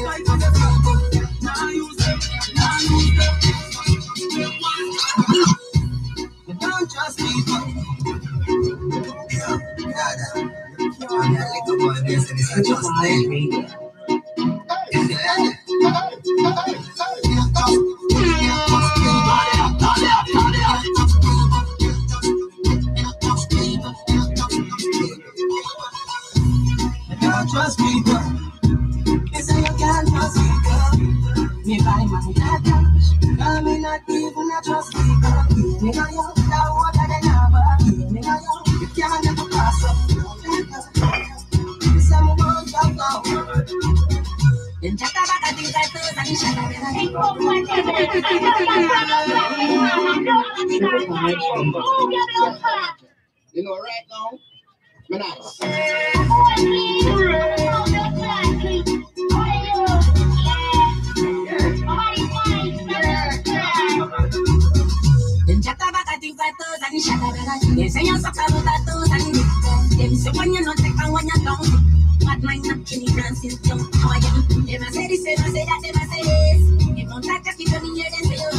fight for yourself. Now use them. You don't trust people. Trust me, girl. You say you can't trust me, girl. Me buy my cash. Girl, me not even a trust me, girl. Me know you, that water than ever. Me know you, you can't never pass up. You say me won't talk now. Then check out back, I think I told and shut up. You know, right now, me nice. Then chat about I think I told and shut up. They say you're such a good at those and them say when you're not take and when you're down. But mine not chilly dancing young. How I get them I say this, them I say that, them I say this. They don't like just keep them in here, then say you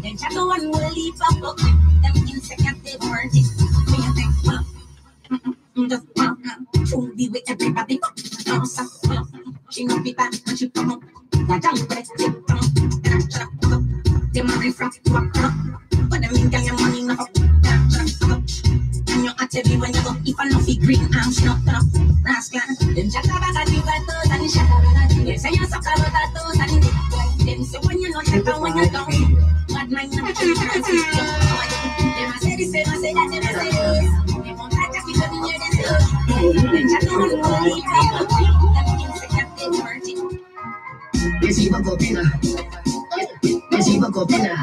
then chat to one will leave up. Them insecure, they burn it. Me and think, well. Just to be with everybody. She no be bad when she come up. The jump break, they marry from but them in your money no up. And you at TV when you go. If I no feel green, I'm snuffed up. Rascal, them chat about a diva toes and shut up. They say you suck about a toes and them say when you not check and when you don't. Bad mind not chilly dancing. Them I say this, them I say that, them I say this. They won't like us because in here they say. Them chat on the money, them insecure, they hurt it. Yes, you go pina. Yes, you go pina.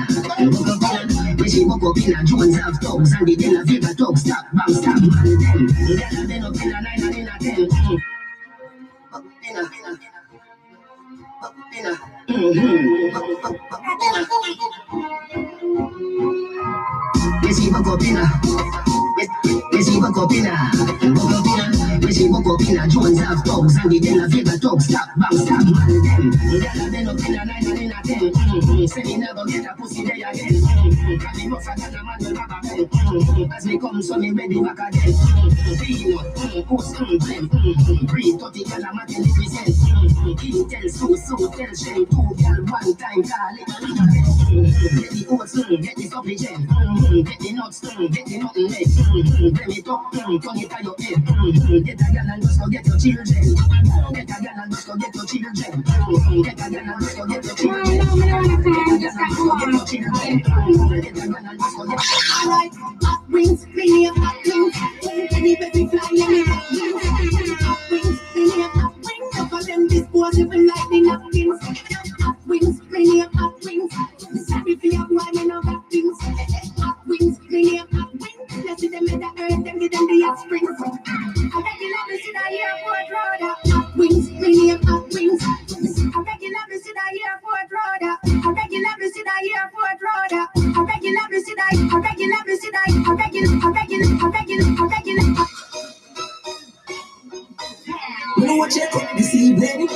Yes, you go pina. Jones have dogs and the Della Vega dogs. Stop, bang, stop, man, them. They no pina 9 and in a 10. Yes, you go pina. Yes, you go pina. Yes, you go pina. Jones have dogs and the Della Vega dogs. Stop, bang, stop, man, them. They no pina 9 and in a 10. Say me never get a pussy there again. Can me rougher than a man will have a bell. As me come, so me ready back again. Peanut, puss, blem. Breathe, 30 girl, I'm at 10%. Intense, so, tell shame. 2 girl, 1 time, call it. Get the oats, get the sufficient. Get the nuts, get the nothing leg. Bring it up, turn it on your head. Get a girl and just go get your children. Get a girl and just go get your children. Get a girl and just go get your children. Alright, hot wings, many of hot wings. Any baby fly, any hot wings, many of hot wings. Over them disposable like the napkins. Hot wings, many of hot wings. Sorry for your boy, me no got things. Hot wings, many of hot wings. Let's see them in the earth, them give them the hot springs. I regular me see the airport road. Hot wings, many of hot wings. I regular me see the airport road. I regular me see the airport road. I regular me see the, I regular me see the, I regular. You know what, check up this evening.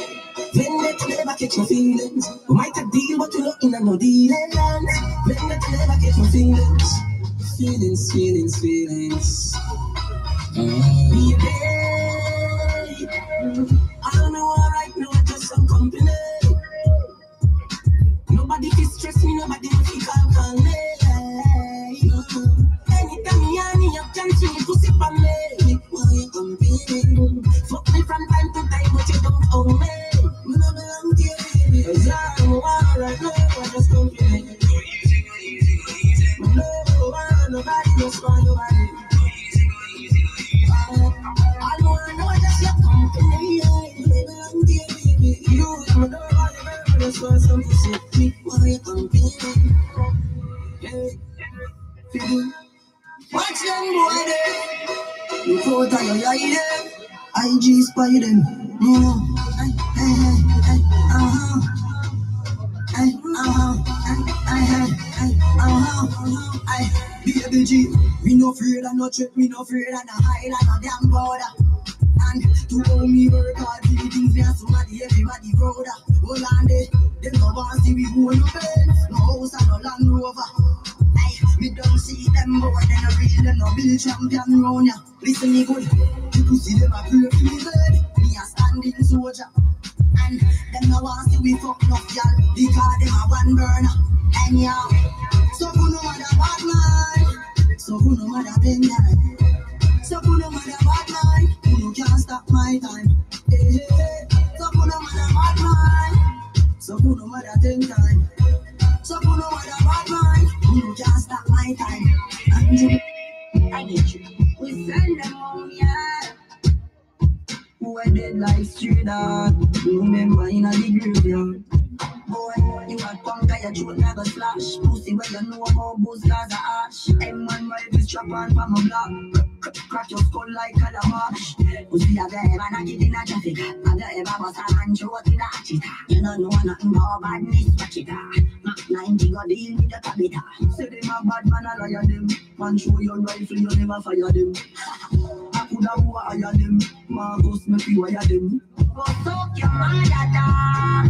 When they never catch your feelings. We might have deal, but you're not in a no dealing land. When they never catch your feelings. Feelings. Baby, I don't know what right now, just some company. Nobody can stress me, nobody can call me. Anytime me honey, up chance me to sip on me. Why you competing? Fuck me from time to time, but you don't own me. You know belong to you, baby. Cause I'm right now, I just complain. No, nobody knows why you are. I know I just love company. You belong to you, baby. You don't know why you just want something to say. Me, why you competing? Hey, watch them boy there. You put on your eye there. IG spy them. Baby G, me no afraid of no trick, me no afraid of no high like a damn border. And to hold me work hard, see the things me and somebody, everybody proud of. champion round ya. Listen me good. People see them a pray for me dead. Me a standing soldier. And them no want see we fuck enough y'all. Because them a one burner. And yeah. So who no matter bad man. So who no matter big man. So who no matter bad man. Who no can't stop my time. Hey, hey, hey. So who no matter bad man. So who no matter 10 time. So who no matter bad man. Who no can't stop my time. And I get you. We send them home, yeah. Who are dead like straight dog. Remember in a the graveyard. Boy, you a punk guy, your throat never slash. Pussy where you know about booze cause of ash. M1 rifle strap on from a block. Crack your skull like calabash. Pussy have you ever knocked it in a traffic? Have you ever bust a man throat in a cheetah? You don't know nothing about badness, watch it. Mac 90 got deal with the cabita. Say them a bad man, I liar them. Man show your rifle, you never fire them. I coulda who I hire them. Marcus make you wire them. Go suck your mother dog.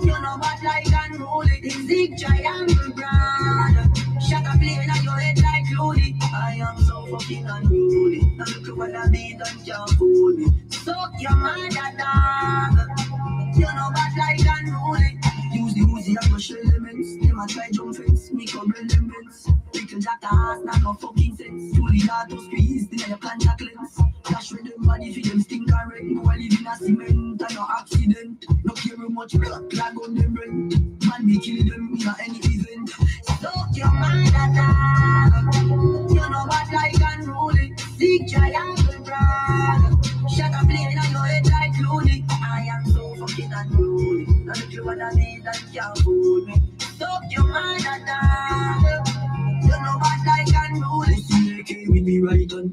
You know what like unruly. The zig triangle brand. Shut up plane on your head like Looney. I am so fucking unruly. Now look at what I did and can't fool me. Suck your mother dog. You know what like unruly. Use the Uzi and push elements. Them a try jump fence, make up elements. Little jack ass, not no fucking sense. Fully hard to squeeze, then your contact lens. Dash with them body for them stink and red. Go live in a cement and no accident. No care how much blood clag on them rent. Man be kill them in any event. Suck your mother dog. You know what like unruly. Big triangle brand. Shut up plane on your head like Looney. I am so fucking unruly. Now look you what I need and can't fool me. Suck your mother dog. You know what like unruly. See AK with me right on.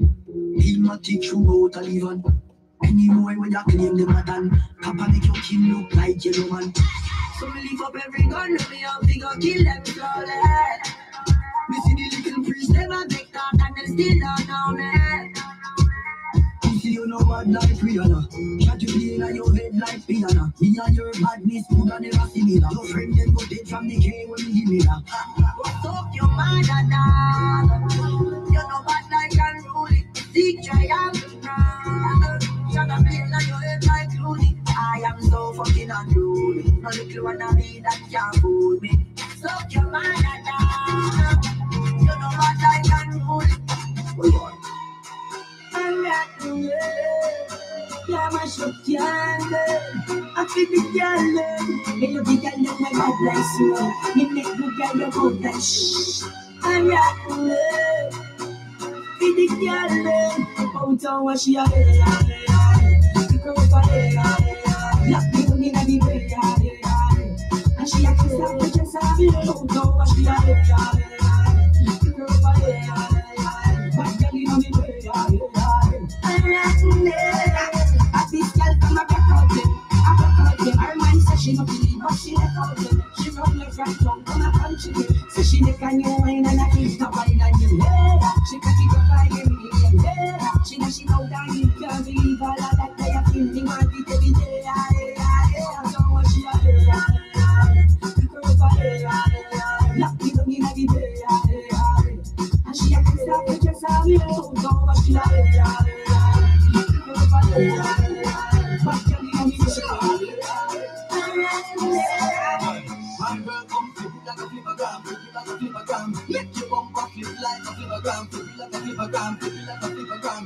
Ilmatic throughout and even. Any boy when you claim them a done. Papa make your king look like yellow man. So me leave up every gun and me have to go kill them slowly. Me see the little priest them a make talk and them still don't know me. You see you know bad like Rihanna. Shot you play in your head like piano. Me and your badness could have never similar. Your friend them got it from the K when me give me that. Go suck your mother dog. You know bad like unruly. Big triangle brand. Shut up play in your head like Looney. I am so fucking unruly. No little one of me that can't fool me. Suck your mother dog. You know what I can fool. I'm rocking it. Yeah, my shop candle. I feel the girl. Me love the girl my bad like snow. Me make good girl you go like shh. I'm rocking it. Feel the girl. Out on what she a day. Pick her up a day. Lock me down in the way. And she a kiss her, we just have it. Out on what she a day. Pick her up a day. Bad girl in the way. I'm rocking it. A big girl from a back out them. A back out them. Her man says she no believe, but she let out them. She run like right tongue from a country. So she make a new wine and a kiss the wine and you yeah. She cut it up like every day. She know she know that you can't believe all of that. They are feeling want it every day. So what she a day. Pick her up a day. Lock me down in the day. And she a kiss her, we just have it. So what she a day. Pick her up a day. Back to the money. My girl come flip like a flippergram, flip like a flippergram. Make your bumper flip like a flippergram, flip like a flippergram, flip like a flippergram.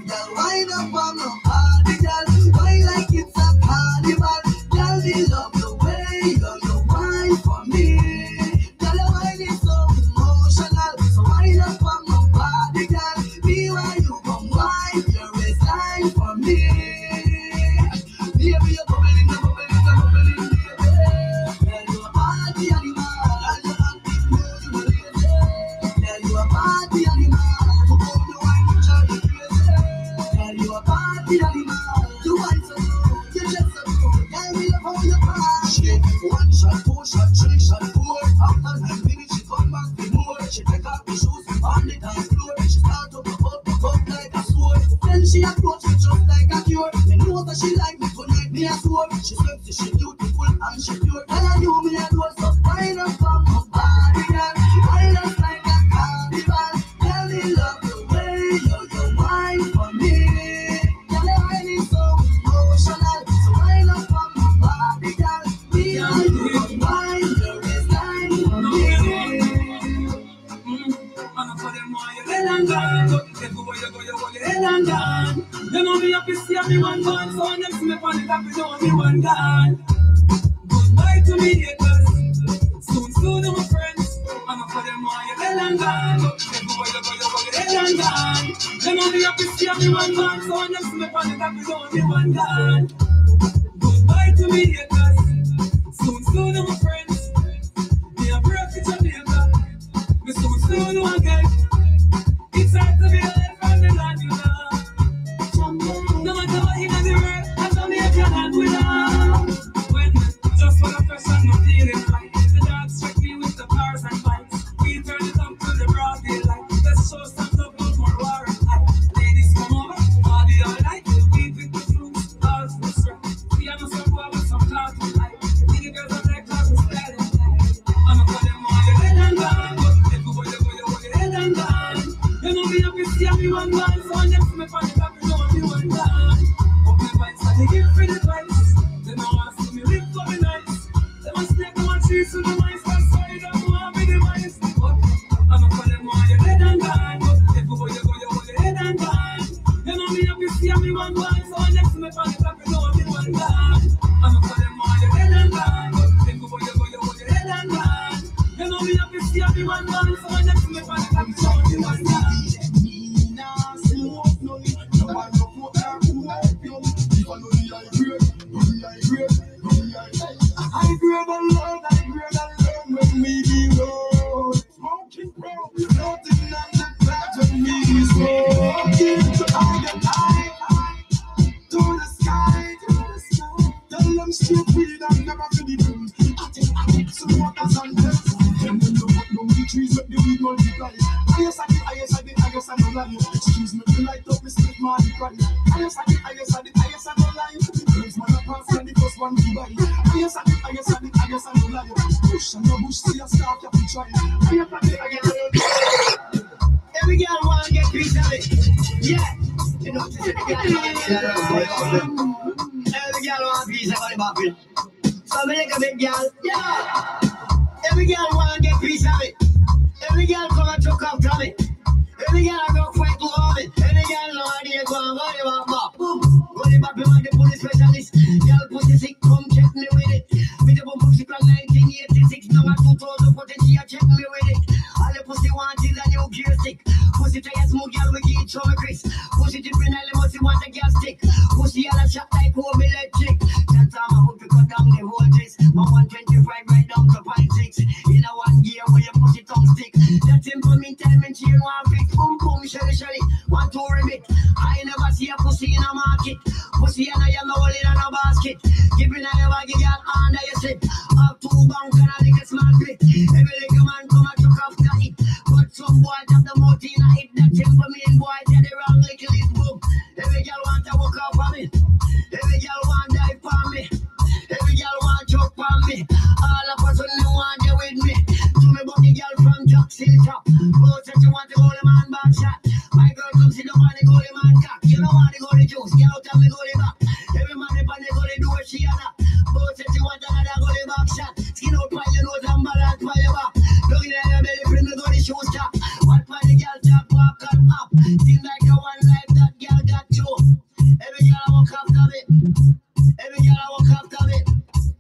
Girl, wind up on the party, girl. Why like it's a carnival? Girl, they love the way you wine for me. Girl, your wine is so emotional, so wind up on the party, girl. Be where you come wine your waistline for me. Baby, you're bubbling, you're bubbling, you're bubbling, baby. Girl, you're a party animal. Girl, you're acting beautiful, baby. Girl, you're a party animal. To hold the wine, you shall be crazy. Girl, you're a party animal. You want so good, you just so good. Girl, we love how you party. One shot, two shot, three shot, four. After 9 minutes, she come back for more. She take off the shoes on the dance floor. She start to pop up like a sword. Then she approach me just like a cure. Me know that she like me tonight, me a sword. She sexy, she beautiful, and she pure. Tell her you me a do so fine up from my body, girl. Wild us like a carnival. Girl, me love the way them see me on the top, you know me one gone. Goodbye to me haters. Soon, my friends. I'm for them all, you're dead and gone. Everywhere you go, you're dead and gone. Them all be happy to see me one gone. So when them see me on the top, you know me one gone. Goodbye to me haters. Soon, my friends. Me a break to Jamaica. Me soon again. It's hard to be alive from the land, you know. No matter what you do, the world, I don't make your land without. When just for the person, no feeling right. The dogs check me with the cars and bikes. We turn it up to the broad daylight. Let's show some love, no more war and hype. Ladies come over, party all night. We with the fruits, all the strap. We have no support with some clouds and light. The girls are like clouds with style and light. I'm a call them all, you're dead and gone. But everywhere you go, you're dead and gone. You know me up and see me one man. So when them see me from the top, you know me one gone. But my vibes are the gift for the vibes. They don't want to see me live for the nights. They must take my cheese to the mice. That's why they don't want me the mice. But I'm a call them all, you're dead and gone. But everywhere you go, you're dead and gone. You know me up and see me one man. So when them see me from the top, you know me one gone. I'm a call them all, you're dead and gone. But everywhere you go, you're dead and gone. You know me up and see me one man. So when them see me from the top, you know me one gone. I grab alone when we be road. Smoking bro, nothing on the clouds when we be smoking. So I get high to the sky. Tell them stupid, I'm never really done. I take some waters and tests. And then look up down the trees, make the weed multiply. I guess I don't lie. Excuse me, the light up, me split my cry. I guess I don't lie. There's man a pass and the first one to buy. I guess I don't lie. Push and no bush, see a star, you can try. Every girl wanna get piece of it. Yeah. You know, every girl want a piece of the bucket. So me like a big girl. Yeah. Every girl wanna get piece of it. Every girl come and choke up to me. Every girl go fight to love it. Every girl know how they go and go the back. Go the back behind the police specialist. Girl pussy sick, come check me with it. Me the bum pussy from 1986. Now at 2014, she a check me with it. All the pussy want is a new gear stick. Pussy tired smooth girl we get show me Chris. Pussy different element, pussy want a gas stick. Pussy all a shot like home electric. That time I hope you cut down the voltage. My 125 right down to 0.6. In a one gear where you pussy tongue stick. That simple mean time and chain one fix. Boom boom shelly. Want to remit. I never see a pussy in a market. Pussy and I am no hole in a basket. Giving a your baggy girl under your slip. Up to bank and a little small grip. Every little man come and chuck after it. But some boy tap the mouth in a hit. That simple mean boy tell the wrong little is boom. Every girl want to walk up on me. Every girl want dive on me. Every girl want choke on me. All of us only want you with me. To me but the girl from Jackson Top. Both said you want to hold a man back shot. My girl come sit up on the goalie man cock. You don't want the goalie juice. Get out of the goalie back. Every man up on the goalie do what she and that. Both said you want another goalie back shot. Skin out by your nose and balance by your back. Look in your belly, bring the goalie shoes top. What by the girl top, walk and up. Seems like a one life that girl got you. Every girl I walk after me. Every girl I walk after me.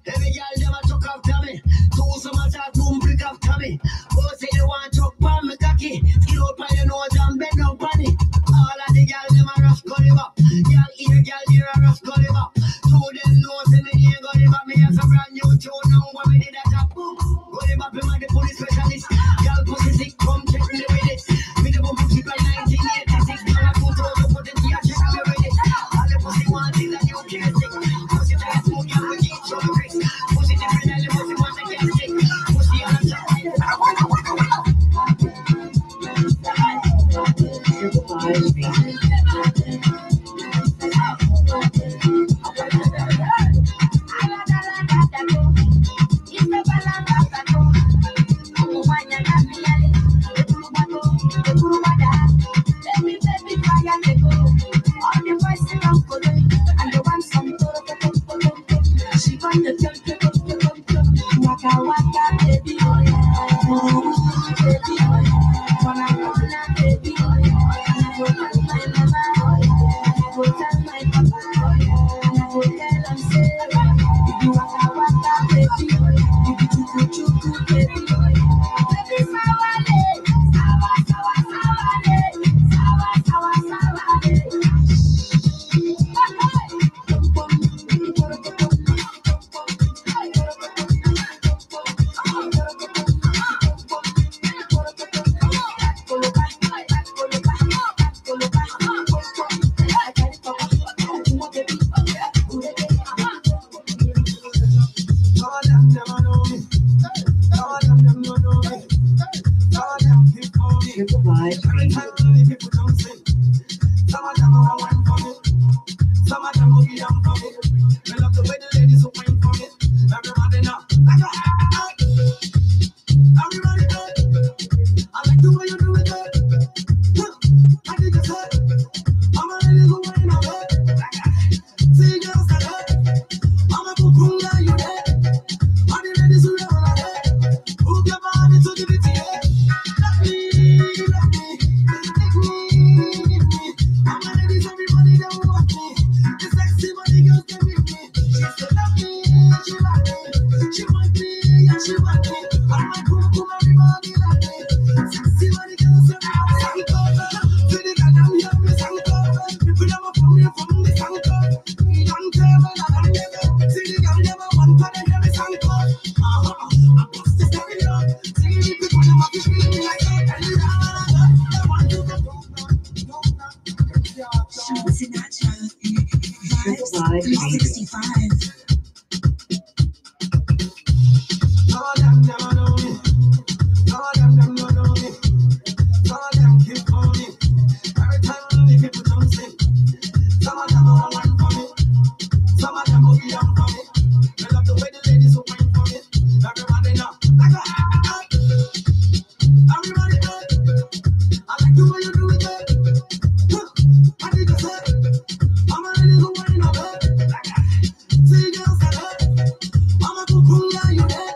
Every girl never took after me. Two summer talk, boom, pick after me. Both say they want to palm me cocky. Skin out by your nose and bend down on it. All of the girls them a rush gully back. Girl here, girl there a rush gully back. Two them know say me ain't gully back. Me has a brand new tune now when me did that up. Gully back, me man the police specialist. Girl pussy sick, come check me with it. Me the bum pussy by 1986. Now I put all the pussy here, check me with it. All the pussy want is a new gear stick. Pussy tired smooth, girl we keep show me Chris. Pussy different, all the pussy want a gear stick. Pussy all a shot. Waka waka baby oh yeah, baby oh yeah, wanna baby oh yeah, wanna go tell my mama oh yeah, wanna go tell my papa oh yeah, wanna go for me. Me love the way the ladies who wine for me. Everybody now, like a everybody know. I like the way you do it, girl. I think it's hot. I'm a lady who wine on it. See girls that hurt. I'm a boom guy, you there. All the ladies who never like it. Move your body to the beat, yeah. Love me, take me. All my ladies, everybody that want me. The sexy body girls can with me. She said love me, she want me. She want me, yeah, she want me. All my cool, everybody like me. Sexy body girls, everybody sang it over. To the goddamn young, we sang it over. People never from here, from the sang it over. We don't care about that, I'm never. See the girl never want to them, we sang it over. I'm just a stereo. See the people, them have to scream me like that. And you know, they want to go. Sinatra, Vibes 365. Some of them never know me. Some of them don't know me. Some of them keep on me. Every time the people jump in. Some of them will wine for me. Some of them will be down for me. They love the way the ladies will wine for me. Everybody know. Like a everybody know. I like the way you do it, girl. I think it's hot. I'm a lady who wine on it. See girls that hurt. I'm a cool guy, you there.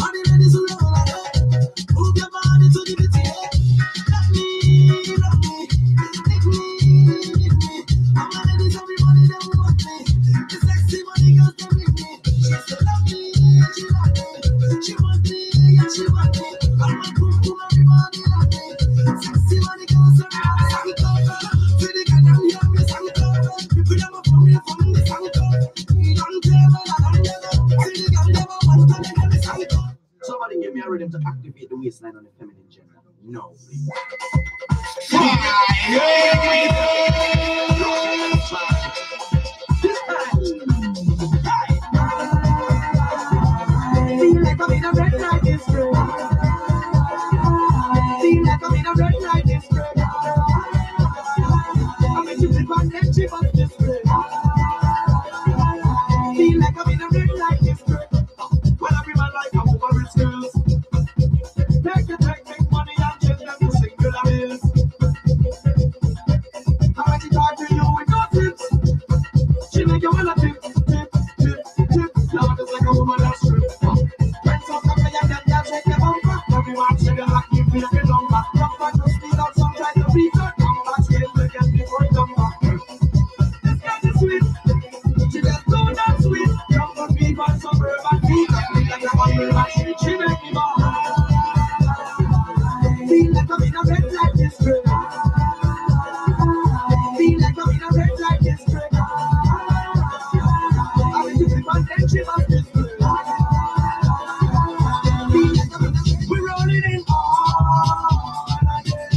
All the ladies who never like it. Move your body to the beat, yeah. Love me, take me. All my ladies, everybody that want me. The sexy body girls that with me. She said love me, she like me. She want me, yeah, she want me. All my cool, everybody like me. Sexy body girls, everybody sang it over. To the goddamn young, we sang it over. People never from here, from the sang it over. We don't care about that, I'm never. See the girl never want to them, we sang it over. Somebody give me a rhythm to activate the waistline on the feminine gender. No, please. Feel like I'm in a red light district. Feel like I'm in a red light district. I'm a gypsy from them Chivas district. Feel like I'm in a red light district. Well, every man like I'm over his skills. Take money and change them to singular bills. I like to talk to you with no tips. She make you wanna tip. Love is like a woman that's stripped. When some come and that girl shake your bumper. Everyone should have like you feel your number. Come back to speed out some try to beat her. Come back still to get me for a number. This girl is sweet. She just do that sweet. Come from me by suburban feet. Feel like I'm on the right street. She make me go. Feel like I'm in a red light district. Feel like I'm in a red light district. I will just keep on them Chivas district. We're rolling in all again.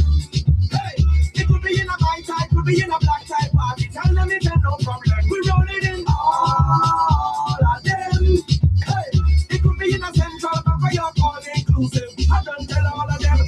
Hey, it could be in a white tie, could be in a black tie party. Tell them it's no problem. We're rolling in all of them. Hey, it could be in a central, but for your all inclusive. I don't tell all of them.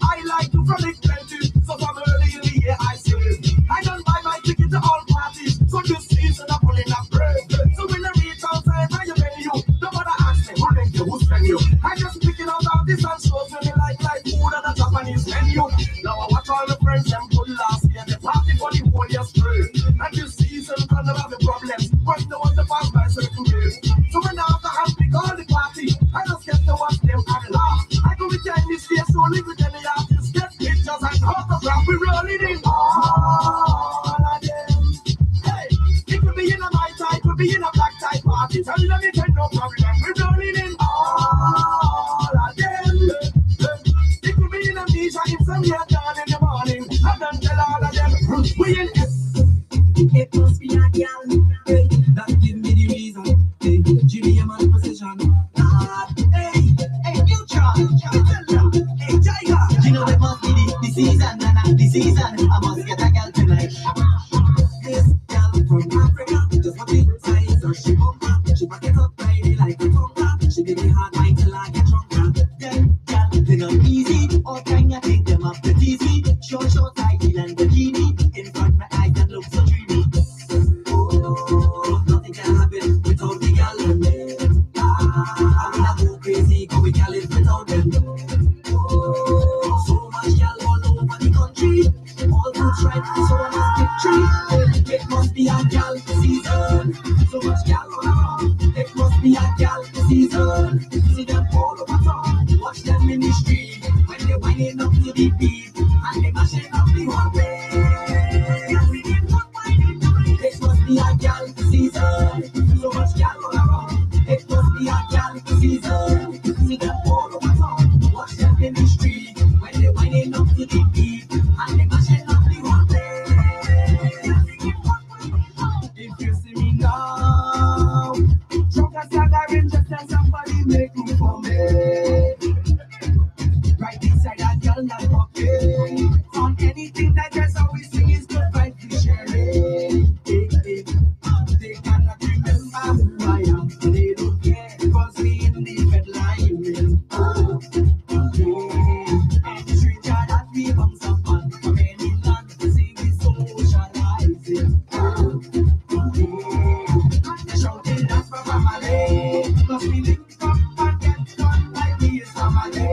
I like to frolic plenty, so from early in the year I see it. I don't buy my ticket to all parties, so this season I'm pulling up bread. So when I reach outside, I you venue. Nobody ask me, who link you, who's venue? I just pick it out of this and show me like food and a Japanese menu. Now I watch all the friends them pull last year, the party for the whole year straight. And this season can have the problems, but no one to pass by certain days. So when I have to have pick all the party, I just get to watch them and laugh. I go with them this year, so live with any artists, get pictures and autograph. We rolling in all of them. Hey, it could be in a white tie, could be in a black tie party. Tell them it ain't no problem. We rolling in all of them. It could be in a beach or in some here down in the morning. I don't tell all of them. We in it must be a girl, hey, that give me the reason. Hey, Jimmy, I'm on position. Hey, future, hey, Jaya. You know it must be the season, the season. I must get a girl tonight. This girl from Africa, just what big size or she bumper. She back it up Friday like a conker. She give me hard mind till I get drunker. Them girl, they not easy. All kind of think them up to tease me. Short, high heel and bikini. In front my eyes that look so dreamy. Oh, So much gal on around. It must be a gal season. See them all over town. Watch them in the street when they whining up to the beat and they mashing up the whole place. It must be a gal season. So much gal on around. It must be a gal season. See them all over town. Watch them in the street when they whining up to the beat and they mashing up the whole place. If you see me now, drunk as staggering, just tell somebody make room for me. Right inside that girl that walking. On anything that gets always sing is good vibe to share it. They cannot remember who I am. They don't care cause we in the red line. And the stranger that we bounce up on from any land to see we socializing. Shouting that's for family. Cause we link up and get done like we is family.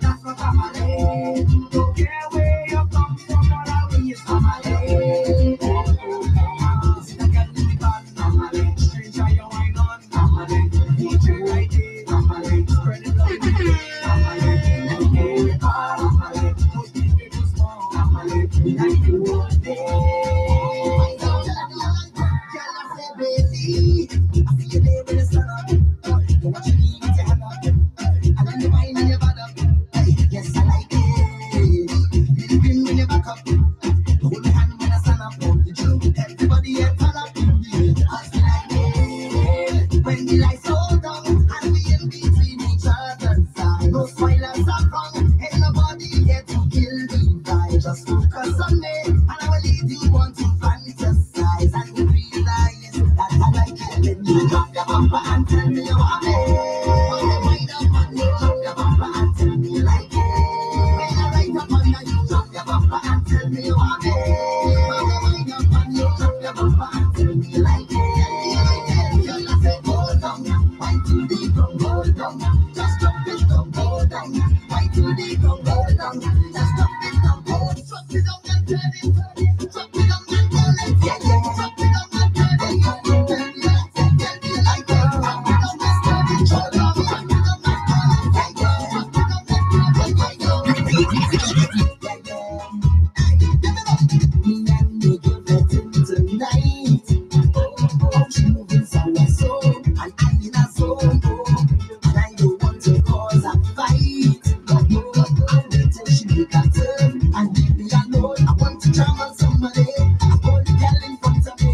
That's for family. Don't care where you come from, all we is family. This is the girl in the band, family. Stranger you wine on, family. DJ right there, family. Spread it out, family. Okay, family. Put the people small, family. Like you want it. When the lights go down and we in between each other's side, no spoilers are wrong, ain't nobody here to kill the vibe. Just focus on me, and I will lead you on to fantasize and realize that I like it. When you drop your bumper and tell me you want it. When you wind up on you, drop your bumper and tell me you like it. When I ride up on you, drop your bumper and tell me you want it. When I wind up on you, drop your bumper and tell me you like it. Just drop it down, go down. Why do they go down? Just drop it down, go. Drop it down and turn it. Drop it down and turn it. Yeah, yeah. Drop it down and turn it. Turn it like that. Drop it down and turn it. Drop it down and turn it. Drop it down and turn it. Yeah, yeah. Hey, give it up. Me and you give it in tonight. Oh, she moving so and I in a zone. And leave me alone. I want to jam on somebody. I hold the girl in front of me.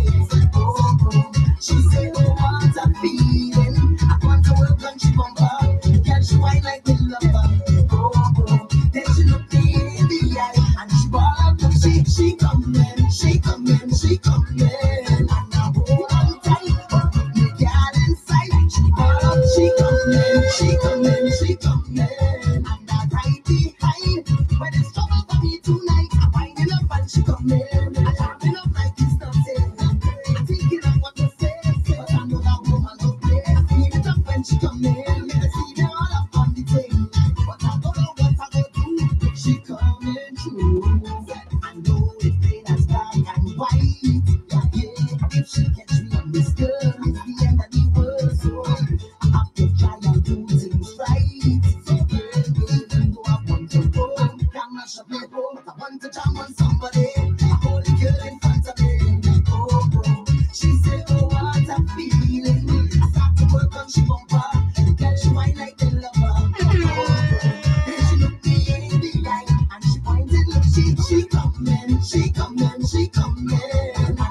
Oh, she say, oh, what a feeling. I want to work on she bumper. The girl she whine like the lover. Oh, then she look me in the eye and she ball out the cheek. She coming, she coming, she coming. And I hold on tight, but put the girl inside. She ball out, she coming, she coming, she coming. And I right behind when it's trouble for me tonight. I'm winding up and she coming. I'm jumping up like it's nothing. I'm thinking of what to say, but I know that woman will play. I feel it up when she coming. I see me all up on the thing, but I don't know what I will do. She coming through. I know it's plain as black and white. Yeah, yeah. If she catch me on this girl, it's the end of the world. So I have to try and do things right. So even though I want to go, I'm not sure but I want to jam on somebody. I hold the girl in front of me. Oh, she said, oh, what a feeling. I start to work on she bumper. The girl she whine like the lover. Oh, then she looked me in the eye and she pointed, look, she coming, she coming, she coming. And I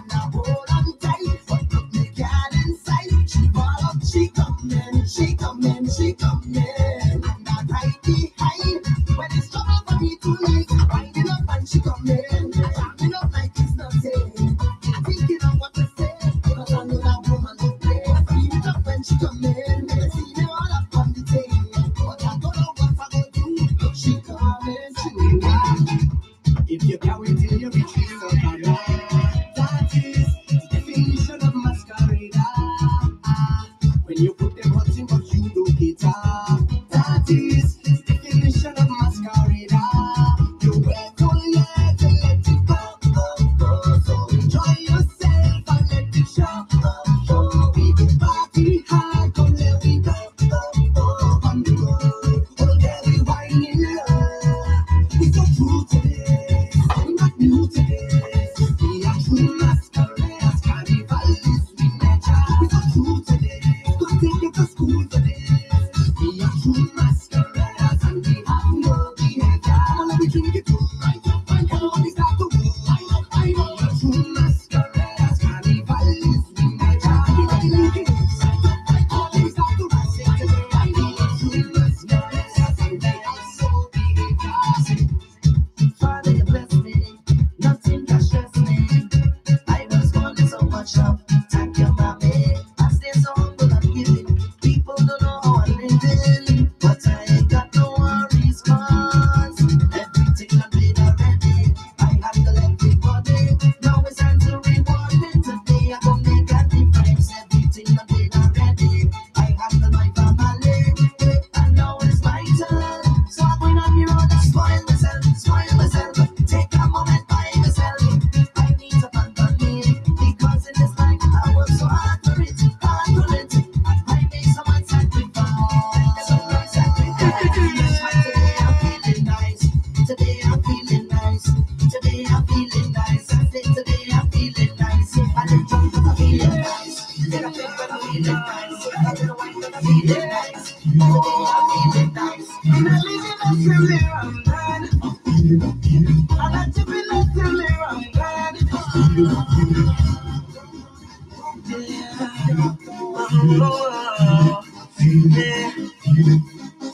Get up, feeling nice. I feel like I'm feeling nice. Oh, I'm feeling nice. And I live in a silly I'm glad. And I tip in a silly I'm glad.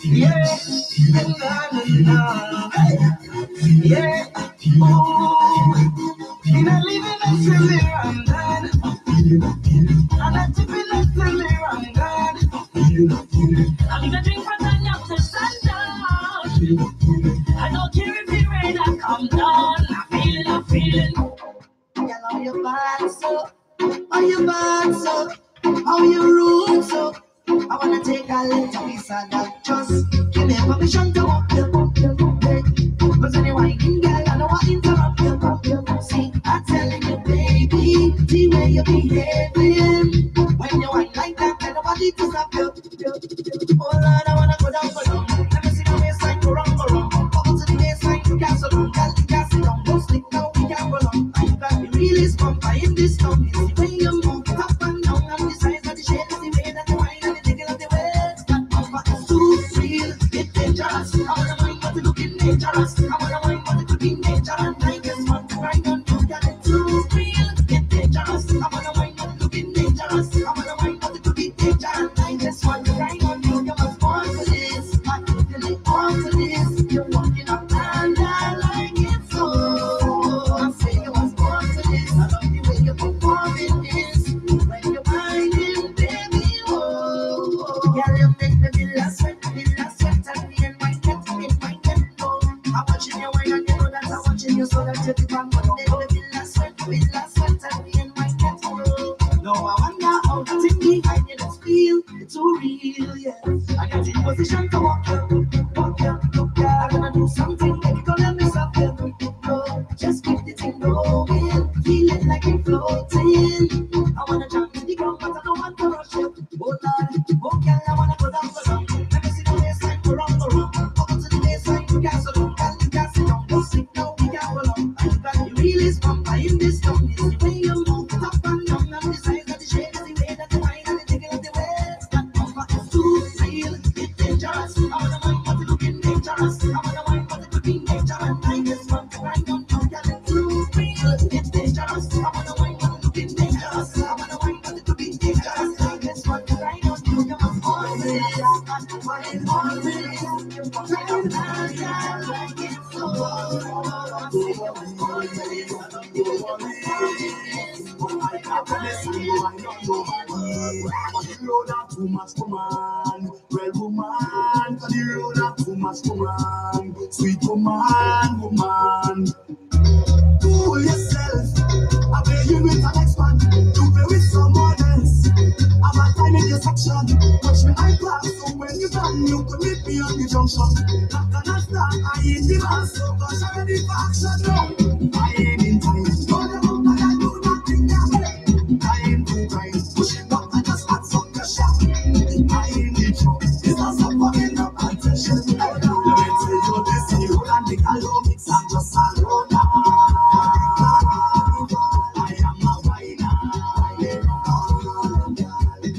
Yeah, yeah, oh, and I live in a silly I'm glad. And I tip in a silly I'm glad. I'm gonna drink from the up to sundown. I don't care if the rain I come down. I'm feeling. Girl, how you bad so? How you bad so? How you rude so? I wanna take a little piece of that. Just give me permission to walk you. Cause anyway, girl, I know I interrupt you. See, I'm telling you, baby, the way you're behaving. When you act like that, then nobody to stop you. Oh Lord, I wanna go down for long. Let me see the waistline go wrong. Bubble to the waistline, gas along, gas it down. Don't slip now, we can't go long. I got the realest bumper in this town. It's the way you move it up and down, and the size of the shape, is the way that you wine and the tickle of the waist. That bumper is too real, it's dangerous. I wanna mind what you looking dangerous. I wanna mind what you looking dangerous. I just want to grind on you, girl, it's too real, it's dangerous. I wanna mind what you looking dangerous. I wanna mind what you looking dangerous. I just want to grind on you, you must born for this. I really born for this. You're walking up and I like it so. I say you was born for this. I love the way you're performing this. When you're whining, baby, oh. Girl, you make me feel last sweat, and me and my cat, no. I'm watching you wine and you know that I'm watching you so that you keep on going. Make me feel last sweat, and me and my cat, no. No, I wonder how the thing behind you just feel. It's so real, yeah. I got in position to walk you. I'm gonna do something, make you go let me stop you. No, just keep the thing going, feel it like it's floating. I wanna jump to the ground, but I don't want to rush you. Oh Lord, oh girl, I wanna go down for long. Let me see the waistline go wrong. Bubble to the waistline, gas along, gas it down. Don't sleep now, we can't go long. I got the realest bumper in this town. It's the way you move it up and down, and the size of the shape, is the way that you wine and the tickle of the waist. That bumper is too real, it's dangerous. I wanna mind what you looking dangerous. I wanna mind what you looking dangerous. I just want to grind on you, girl, it's too real, it's dangerous. I wanna mind what you looking dangerous. I wanna mind what you looking dangerous. I just want to grind on you, you must want this. What is all this? You want to grind on you, like it so. I say you must want this. I love you, you must want this. I promise you, I don't know money. On the road are too much woman. Well, woman, on the road are too much woman. Sweet woman. Fool yourself. I play you with an ex-man. You play with someone else. I'm a time in your section. Watch me, I clap. So when you done, you could meet me on the junction. Not gonna start, I ain't the man. So gosh, I'm ready for action now. I ain't in time. No, no, I do nothing now. I ain't too kind. Pushing up and just add some pressure. I ain't the trouble. It's not some fucking up attention. Let me tell you this. You and the gallo mix and just alone. I am a whiner.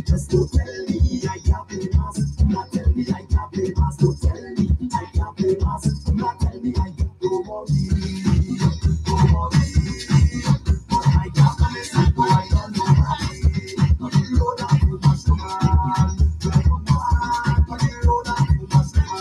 Just to tell me I can't play mass. Not tell me I can't play mass. To tell me I can't play mass. Not tell me I can't go body. I can't play mass. I don't know why. On the road I too much to man. On the road I too much to man.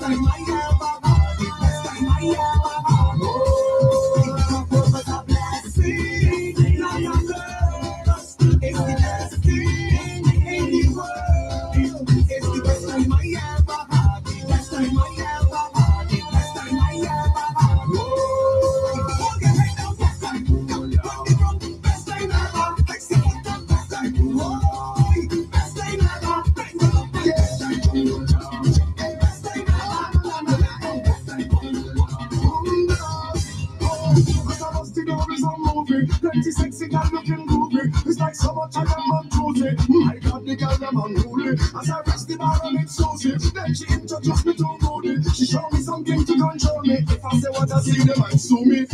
time I ever had it. Best time I ever had. Oh, it was a blessing, not a curse. It's the best thing in the world. It's the best time I ever had it. Best time I ever had it. Best time I ever had. Oh, hold your head down. Best time. Best time ever. Flex your foot down. Best time. Oh, best time ever. Bend it up. Best time. Best time ever. Best time. Cause I must think of some movie. Plenty sexy girl looking groovy. It's like so much I am on Tuesday. I got the girl I'm unruly. As I rest the bar and it's Susie. Then she introduced me to Rudy. She showed me something to control me. If I say what I see, they might sue me.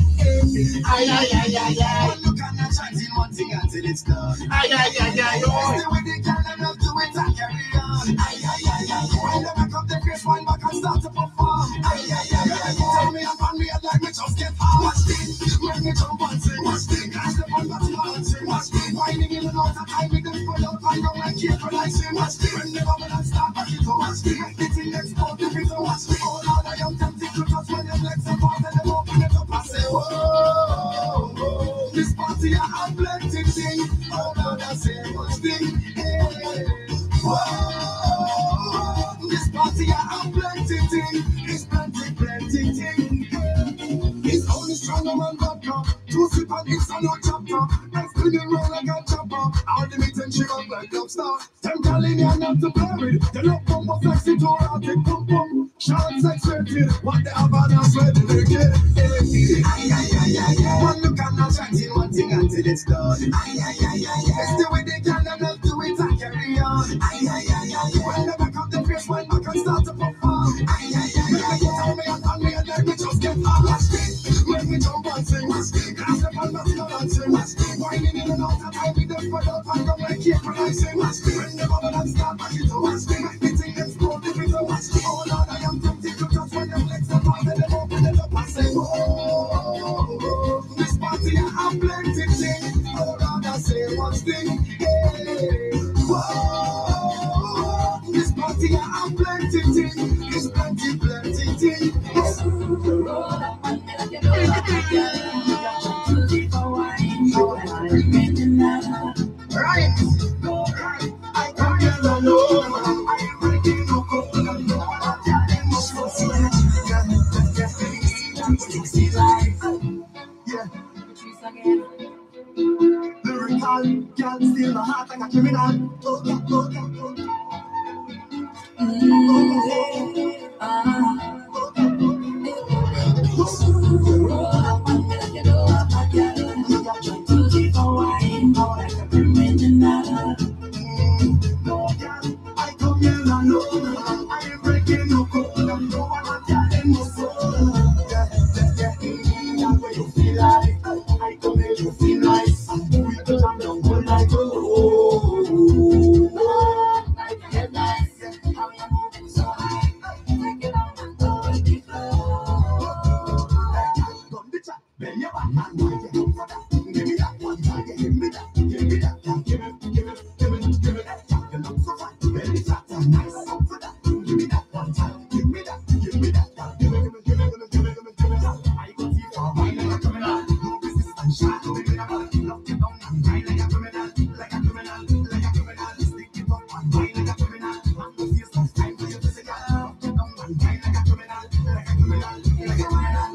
Aye, aye, aye, aye, aye. One look at that chanting one thing until it's done. Aye, aye, aye, aye, aye. Stay with the girl and love to it and carry on. Aye, aye, aye, aye. When they back up the face, wind back and start to perform. Aye, aye, aye, aye. Tell me I'm on me, I'd like me just get on. Watch this, make me jump and sing. Watch this, cast the one that's and sing. Watch this, winding in and out of time, make them pull up and go like careful like sing. Watch this, when they bubble and start back it. Watch this, make the thing explode if it's a watch this. Oh Lord, I am tempted to touch when your legs are part and them open it up and say, whoa, this party I have plenty thing. Oh Lord, I say much thing. Hey, whoa, this party I have plenty thing. It's plenty thing. It's only stronger man vodka. Two sip and it's a no chapter. And spinning round like a chopper. All the meat and she up like lobster. Them calling you not to play with. They look bumper flexi to erotic pump pump. Short sex rated. What they have on us ready to get. Aye, aye, aye, aye, aye. One look and not chatting one thing until it's done. Aye, aye, aye, aye, aye. It's the way they can and love to it and carry on. Aye, aye, aye, aye, aye. When they back up the face, when back and start to perform. Aye, aye, aye, aye. Tell me and on me and let me just get on. Watch this. When we jump and sing. Watch this. Cast the ball back and sing. Watch this. Winding in and out of time with them put up and come like careful like sing. Watch this. When the bubble and start back it. Watch this. The thing explode if it's a watch this. Oh Lord, I am tempted to touch when them legs are part and them open it up and say, oh, this party I have plenty thing. Oh Lord, I say one thing. Hey, whoa, this party I have plenty thing. It's plenty thing. Right. I come here alone. I am breaking no code. No one can them must go see. Yeah. Lyrical, can't steal my heart like a criminal. Oh, yeah, oh, yeah, oh, yeah. I come here alone. I am breaking no code. No one can them must go. Yeah. That's where you feel like. I come here to feel nice. We can jam down all night. Oh, like a headlight. How you moving so high? Take it out and go with the flow. Come the chat, bend your back and go get up for that. Give me that one time, give me that, give me that, give me that. You look so fat, very fat and nice. Up for that, give me that one time, give me that, give me that, give me that. I go see for a while like a criminal. No resistance, shot, give me that. Lock you down and die like a criminal, like a criminal, like a criminal. Stick it up and die like a criminal. And go face some time for your physical. Lock you down and die like a criminal, like a criminal, like a criminal.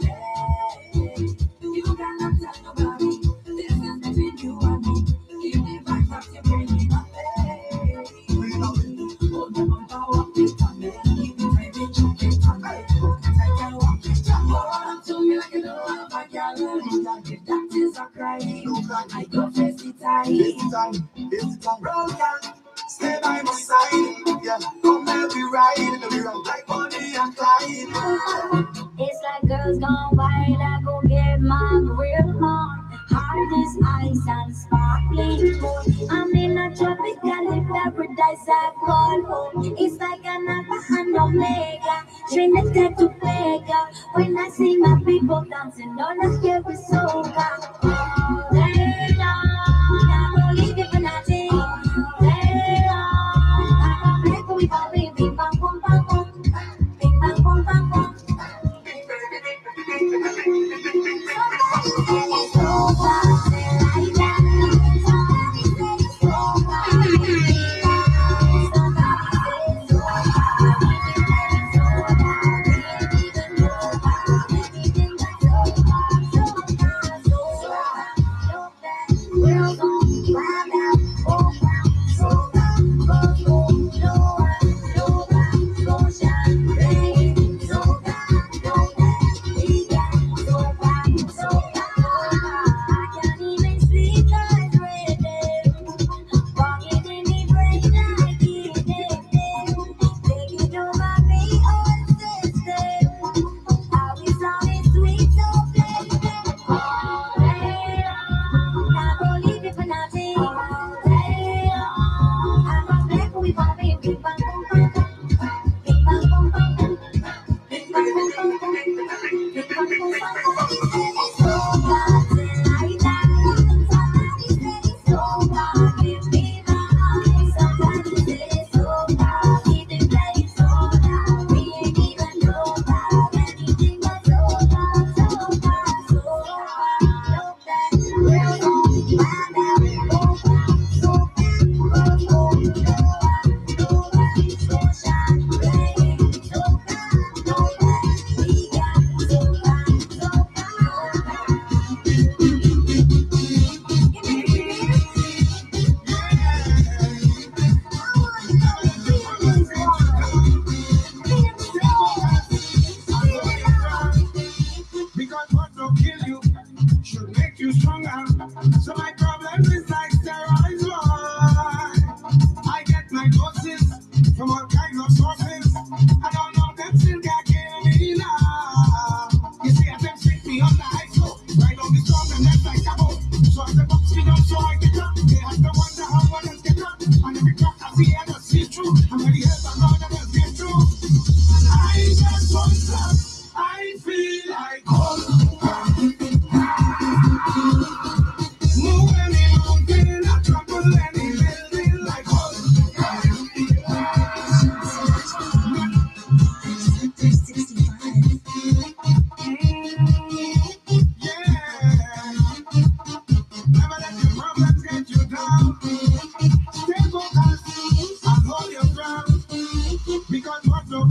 You cannot tell nobody. This is between you and me. Give me back up your brain in my face. Hold them on power, it on me. Keep it baby, choke it on me. Take your walk, it on me. Hold on to me like you don't have a girl. If that is a crying, I go face it tight. It's time, roll down. Stay by my side, yeah. Come let me ride, let me run like Bonnie and Clyde. It's like girls gone wild. I go get my real on. Hard as ice and sparkling gold. I'm in a tropical paradise I call home. It's like an alpha and omega, Trinity to Vega. When I see my people dancing, all I hear is soca. All day long, I won't leave you for nothing. All day long, I can't break we bang bing bang boom bang boom, bing bang boom bang.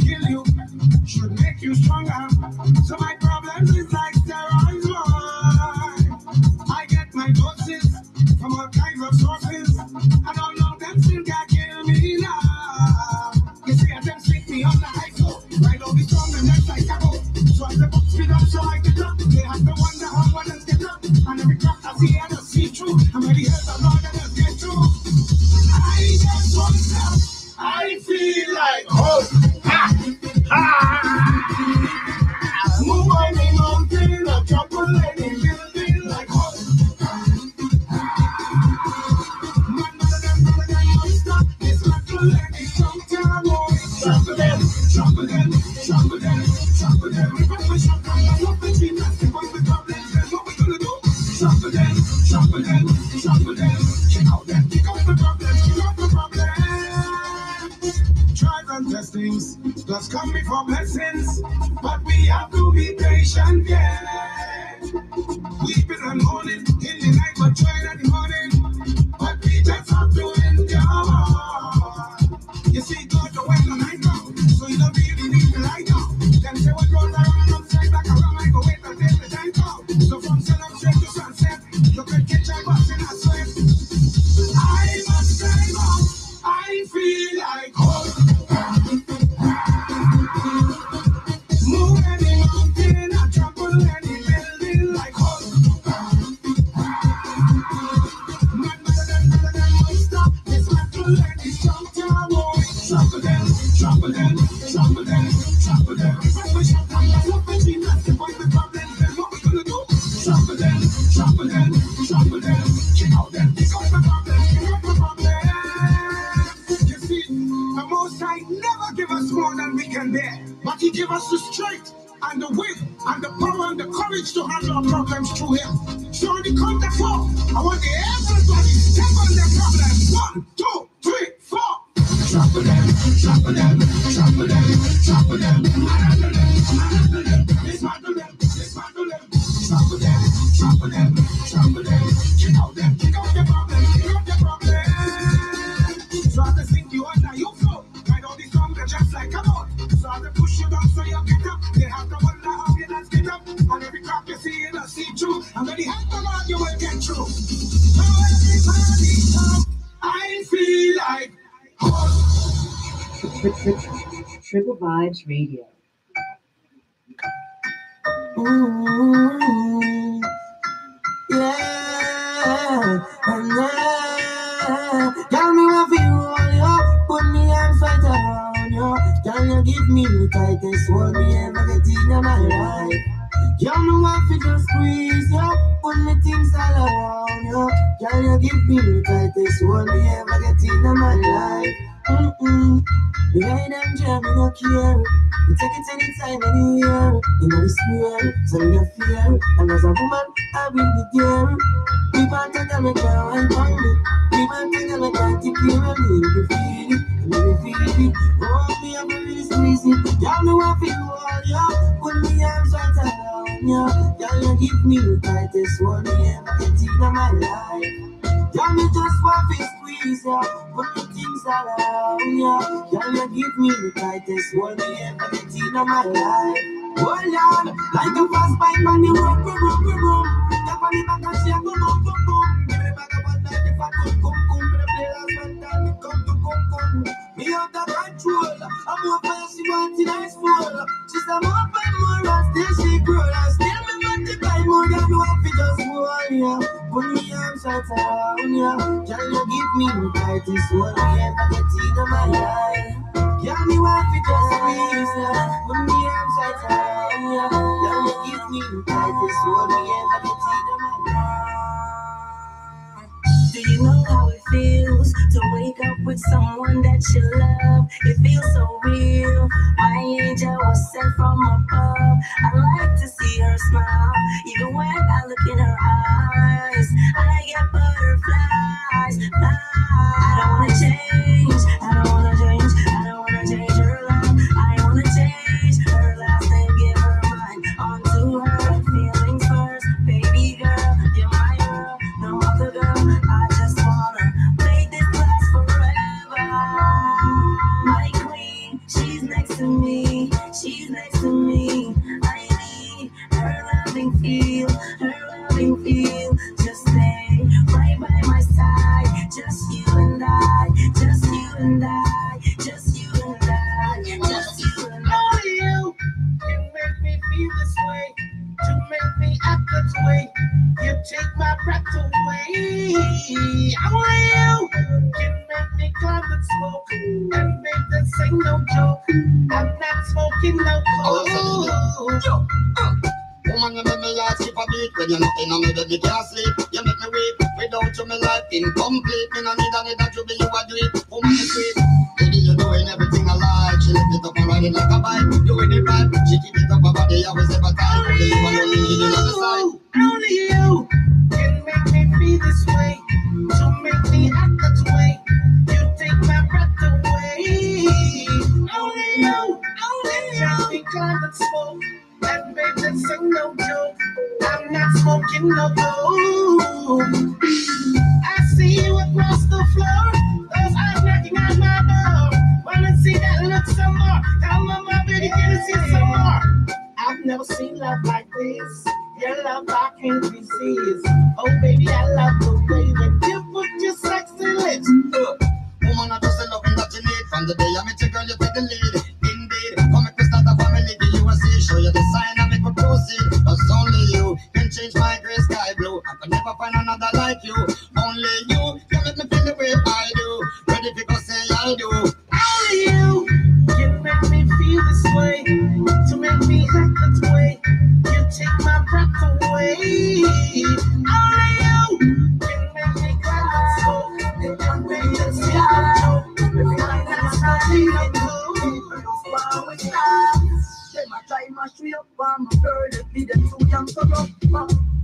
kill you, should make you stronger. So my problems is like steroids, boy. I get my doses from all kinds of sources. I don't know them still can't kill me now. You see, I them stick me on the high floor. Right on the storm and that's like a boat. So I the book speed up so I get up. They have to wonder how one else get up. And every crack I see, I just see through. I'm ready to help the Lord and just get through. I just want to I feel like hope. Ha! Ha! Move any mountain, a trouble any building like hope. Man, don't stop. This battle any sometime more. Trample them, trample them, trample them, trample them. We got to trample them. What the team has to fight the problems, then what we gonna do? Trample them, trample them, trample them. Kick out them, kick out the problems, kick out the problems. Trials and testings does come before blessings, but we have to be patient, yeah. Weeping and mourning in the night, but joy in the morning. But we just have to endure. You see, God, the way the night comes, so you don't really need to lie down. Then say what goes around and straight back around, I go wait until the time comes. So from sun straight to sunset, you could catch a bus in a sweat. I must climb up, I feel like hope. Move any mountain, I trample any building like hope. Man, won't stop, this battle any strong town, boy. Trample them, trample them, trample them, trample them. If we shut down, that's what we see, that's the point, the problem, then what we gonna do? Trample them, trample them, trample them. Kick out them, kick out the problem, kick out the problem. You see, the Most High never give us more than we can bear, but He give us the strength and the will and the power and the courage to handle our problems through Him. So on the count of 4, I want everybody step on their problems. 1, 2, 3, 4. Trample them, trample them, trample them, trample them. Dismantle them, dismantle them, dismantle them. Trample them, trample them, trample them. Kick out them, kick out the problem, kick out the problem. So I just think you under you flow. Ride all these songs are just like a boat. So I push you down so you get up. They have to wonder how you dance get up. And every crack you see, you see through. And when you help them out, you will get through. So everybody come, I feel like hope. Triple Vibes Radio. Yeah, and yeah. Tell me what you want, yo. Put me arms right around you. Can you give me the tightest hold me ever get in my life? You know what you just squeeze, yo. Put me things all around you. Can you give me the tightest hold me ever get in my life? Behind them jam, me no care. You take it anytime, anywhere. You know it's square, so you fear. And as a woman, I will be there. People think I make her wine for me. People think I make her take care of me. You feel it, you feel it. Oh, me, I'm really squeeze it. Y'all know I feel all you. Put me arms right around you. Y'all you give me the tightest one me ever get in my life. Y'all me just want to squeeze ya. Put me things all around ya. Y'all you give me the tightest one me ever get in my life. Oh Lord, like a fast bike on the road, boom, boom, boom, boom. Tap on the back and shake, boom, boom, boom, boom. Give me back about that if I come, come, come. Me the play last one time, me come to come, come. Me out of control, I'm more fire, she want it nice full. She say more by more, and still she grow. And still me multiply more than what we just want, yeah. Put me arms right around ya. Can you give me the tightest one me ever get in my life? Can me want to just squeeze ya. Put me arms right around ya. Can you give me the tightest one me ever get in my life? Do you know how it feels to wake up with someone that you love? It feels so real. My angel was sent from above. I like to see her smile, even when I look in her eyes. I get butterflies. I don't wanna change. I don't wanna change. I don't wanna change her life. I wanna change her last name, give her mine. Onto her feelings first, baby girl. You're my girl, no other girl. I just wanna make this last forever. My queen, she's next to me. next to me. I need her loving feel, just stay right by my side. Just you and I, just you and I, just you and I, just you and I. Only you can make me feel this way, to make me act this way. You take my breath away. Only you can make me climb and smoke, and make this ain't no joke. I'm not smoking no coke. Woman, you make me heart skip a beat. When you're not in a bed, me can't sleep. You make me weak. Without you, my life incomplete. Me no need that you be you a do it. Woman, you sweet. Baby, you doing everything I like. She lift it up and ride it like a bike. Doing it right. She keep it up her body, always never tight. Only you alone need it on the side. Only you can make me feel this way, to make me act that way. You take my breath away. Only you make me climb and smoke, and make this ain't no joke. I'm not smoking no dope. I see you across the floor, those eyes knocking on my door. Wanna see that look some more? Come on, my baby, can you see some more? I've never seen love like this. Your love I can't resist. Oh baby, I love the way when you put your sexy lips. Woman, I just love that you need. From the day I met you, girl, you take the lead. Indeed, come make me start a family. Give you a see, show you the sign and make me proceed. Cause only you can change my gray sky blue. I could never find another like you. Only you can make me feel the way I do. Ready to go say I do. Only you can make me feel this way, to make me act this way. You take my breath away. Only you can make me cry and smoke, and make this feel a joke. If I can't stop you, Them a try my straight up for my girl. If be them too young to love,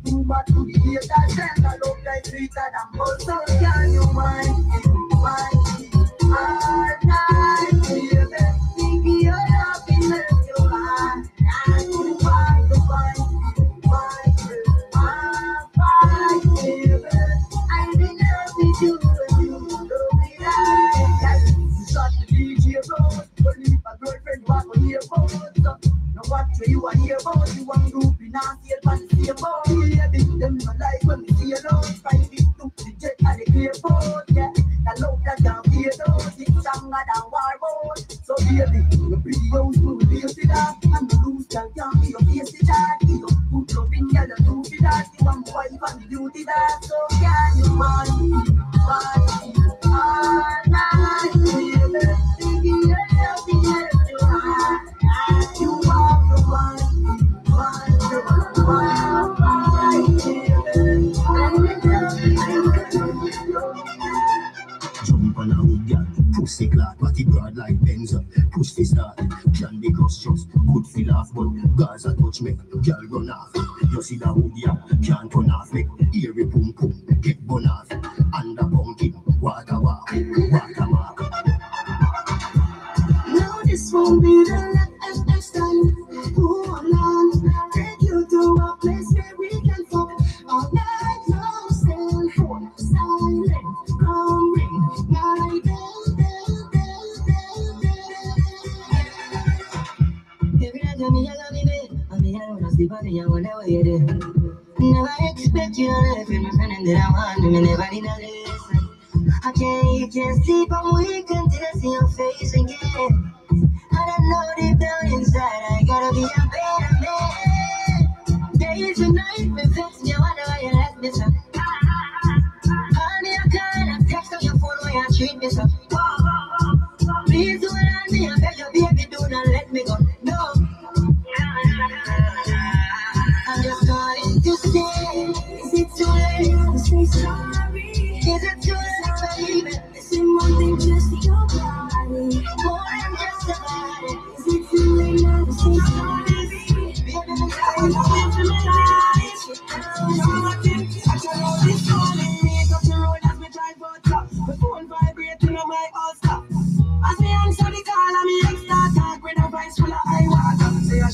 too bad to be here. That send a love like sweeter than butter. So can you mind all night, baby? Think your happiness, your heart, and you find the fight, baby. I'm in love with you, and you love me right. You shot the DJ road, but leave a girlfriend walk on your boat. Now what you are here about? You want to be nasty and fancy about? Baby, them no like when we see you alone. Find it to the jet and the clear boat. Yeah, the love that can't be alone. It's stronger than war boat. So baby, the pretty house will be a that. And the loose girl can't be your face to that. You put your finger and do for that. You want my wife and the beauty that. So can you mind all night, baby? Thinking you're helping her to hide. You are the one, Jump on a hood, girl. Pussy clot, body broad like Benzo. Push the start, can be just good feel off, but Gaza touch me, girl run off. You see the hood, yeah, can't turn off me. Eerie pum pum, get bun off. Under pumpkin, water walk, water mark. now this won't be the last time. Hold on, take you to a place where we can fuck all night long. Still silent, ring my bell, bell, bell, bell, bell. Every night when me alone in bed, and me alone asleep and me I wonder where you there. Never expect you to live in my friend and that I want me never need a listen. I can't sleep, I'm weak until I see your face again. And I know deep down inside I gotta be a better man. Days and nights, me vex me, I wonder why you left me so. Honey, I can't text on your phone why you treat me so. Please do it on me, I beg you baby, do not let me go. No, I'm just calling to say, is it too late to say sorry? Is it too late to leave it? Is it more than just your body? More than just a body. Is it too late now to say sorry? Baby, I'm sorry to my life. I shall always call me up the road as me drive out top. My phone vibrating on my holster. As me answer the call, and me ex talk with a voice full of high water. Say I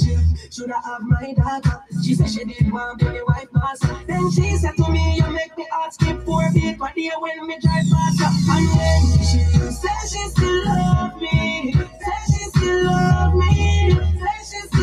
should I have my daughter? She said she did want to be the wife master. Then she said to me, you make me heart skip 4 beats per day when me drive faster. And when she said she still love me, said she still love me, said she still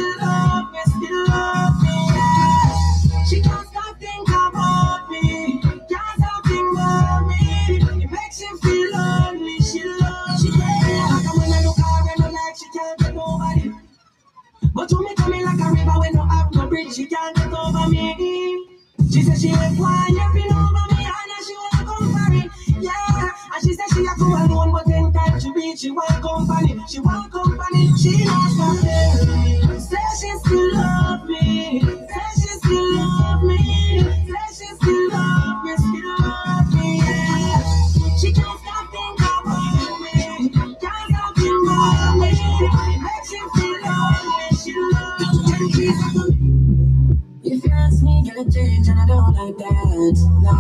bridge, she can't get over me. She said she ain't flying up in over me, and she won't come for it. Yeah, and she said she have to alone, but anytime she reach, she want company. She want company, she lost her head. Say she still love me. Say she still love me. Say she still love me, yeah. She can't stop thinking about me. Can't stop thinking about me. Make she feel love me, she loves me. If you ask me, get a change, and I don't like that. No.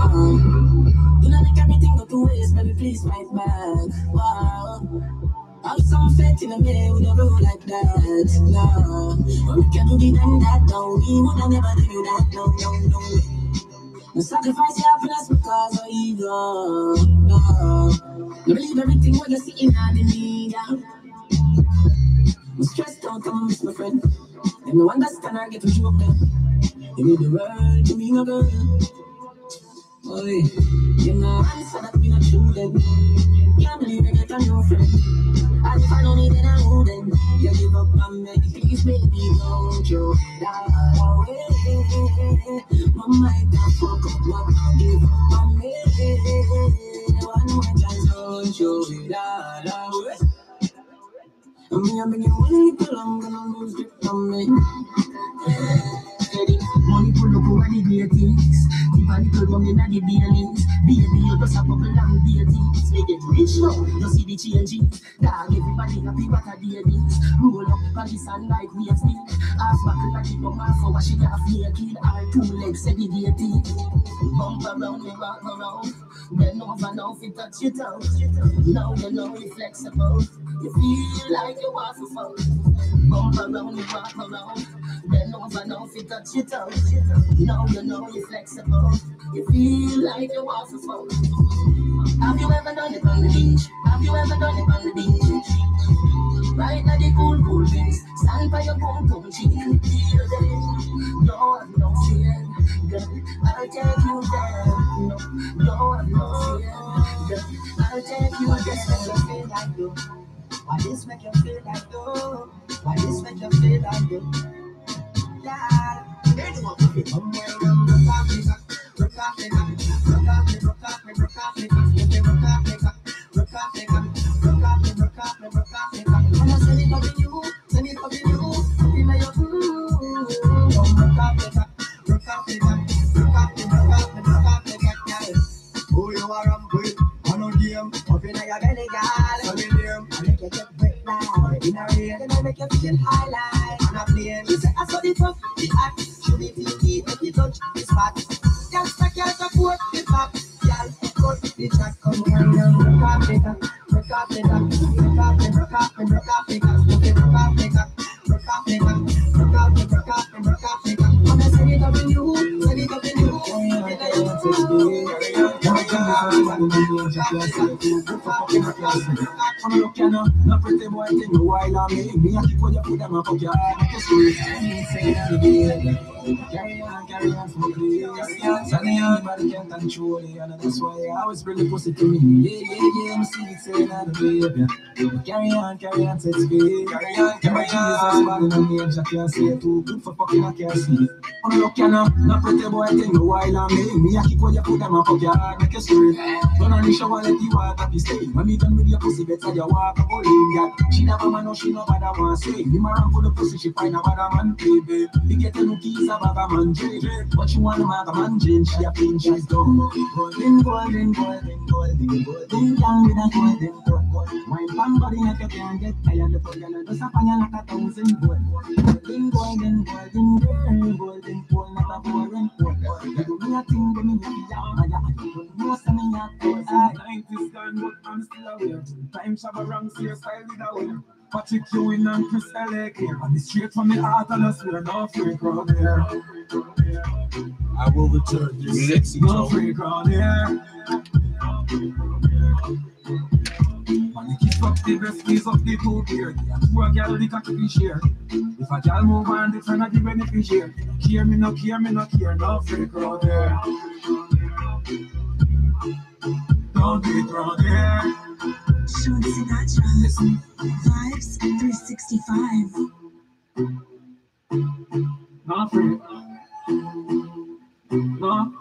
Do not make everything go to waste, baby, please fight back. Wow. Have some faith in a man with a rule like that. No. But we can do that, no. We would have never do that, no. No sacrifice your happiness because of ego. No. You believe everything what you see in the media. I'm stressed out, I'm miss my friend. And no understand I get to joke them. You need the world to be my girl. Boy, you know, answer that we not true then. Can't believe I get a new friend. And if I don't need it, I wouldn't. You give up on me, please, baby, don't you die away. My mind can't fuck up, but give up on me. One more chance, don't you die away. And me, I've been waiting too long, gonna lose grip on me. Money pull up over the greatest. Keep a little rum in the Baileys. Baby, you just a couple long days. They get rich now, you see the changes. Dog, everybody happy what a day is. Roll up on the sun like waves need. Half buckle like the bum, half over she half naked. All 2 legs segregated. Bump around, we walk around. Bend over now, if you touch your toe. Now you know you're flexible. You feel like you want to fall. Bump around, we walk around. Bend over now, if you touch your toe. Now you know you're flexible. You feel like you want to fall. Have you ever done it on the beach? Have you ever done it on the beach? Right now the cool breeze. Stand by your boom cheek. Feel them. No, have no fear. Girl, I'll take you there. No, have no fear. Girl, I'll take you there. Why this make you feel like though? Why this make you feel like though? Yeah. Who you are, I'm good. I know game. Up in your belly, girl. I make you get break down. In a rain, then I make you feel high like on a plane. You say I saw the top, the act. Should be feel deep, make you touch the spot. Can't stack your support, the pop. Y'all, cut the track, come here now. Broke off the top, broke off the top. Broke off the, broke off the, broke off the top. Broke off the top, broke off the top. Broke off the, broke off the, broke off the top. I'm gonna send it up in you, send it up in you. I'm looking at no pretty boy thing a while on me. Me a kick when you put them up your head. Make you sweet. Carry on, smoke the sunny anybody can't control it. And that's why I always bring the pussy to me. Yeah, I'm seeing saying that baby. Carry on, set speed. Carry on, Jesus, body no name, I can't say it too good for fucking I can't see it. I'm looking at no pretty boy thing a while on me. Me a kick when you put them up your head. Make you sweet. Don't on the shower, let you walk up the stage. When me done with your pussy, better you walk up all in that. She never man, no, she no bad I want to say. Me around for the pussy, she find a bad man, baby. You get a new keys, a bag of man, but you want to make a man change. She a pin, she's done. Golden, down with a golden. My bang body like you can't get tired. The fuck you just a pan like a 1,000 gold. Golden, pole, not a boring pole. You do me a thing, but me not be a most of me not close. 90s gone, but I'm still aware. Time shabba wrong, see your style with a way. Patrick Ewing and Chris Elec here. And it's straight from the heart and I swear no free crowd here. I will return this sexy no free crowd here. Man, you keep up the best piece of the two beard. Who a girl the cocky be share. If a girl move on, the friend of the beneficiary. Care me no care, no free crowd here. Don't be crowd here. Sean Sinatra, Vibes 365. No not free. No.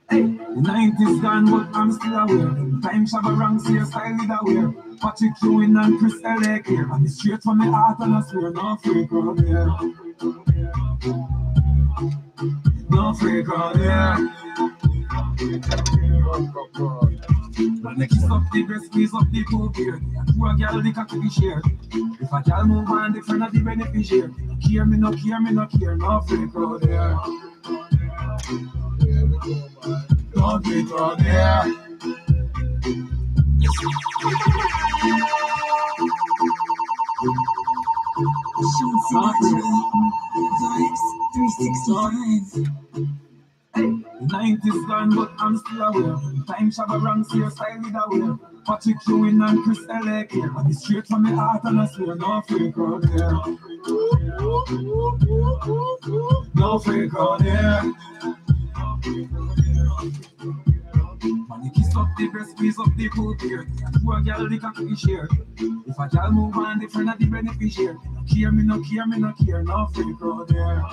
Hey, the 90s gone, but I'm still aware. Time Shabba ranks here, style is aware. Patrick Ewing and Chris L.A. here. And it's straight from the heart and I swear, no freak out here. No freak out here. When they kiss up the breast, squeeze up the pool beard. To a girl, the cocky be shared. If a girl move on, the friend of the beneficiary. Care me, no care, me, no care, no freak out here. Don't be out here. Vibes 365. Hey, the 90s gone, but I'm still aware. Time Shabba ranks here, style is aware. Patrick Ewing and Chris L.A. here. And it's straight from the heart and I swear, no freak out here. No freak out here. Man, you kiss up the breast, squeeze up the cool beard. To a girl, the cocky be shared. If a girl move on, the friend of the beneficiary. Care me, no care, me, no care, no freak out here.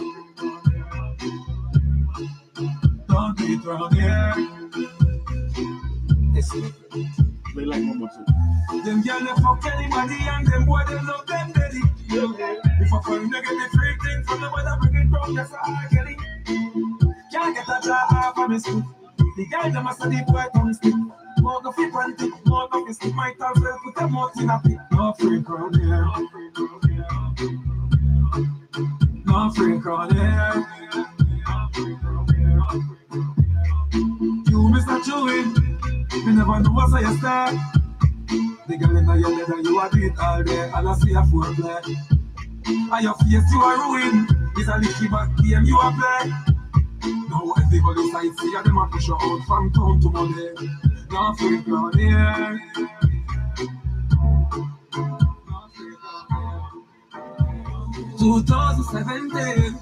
Don't be thrown here. Listen. Play like one more time. Them girl they fuck anybody and them boy they love them daddy. If I find they get the free thing from the mother bring it down, that's how Kelly. Can't get a jar off of me school. The guy them a study boy tongue stick. More of it one tick, more of it stick. Might as well put them out in a pit. No freak around here. No freak around here. You Mr. Chewy, you never know what's your start. The girl in your leather, you are doing all day, and I see a foreplay. And your face, you are ruined. It's a licky back game, you are play. Now everybody sight see them a push you out from town to Monday. No freak around here. 2017.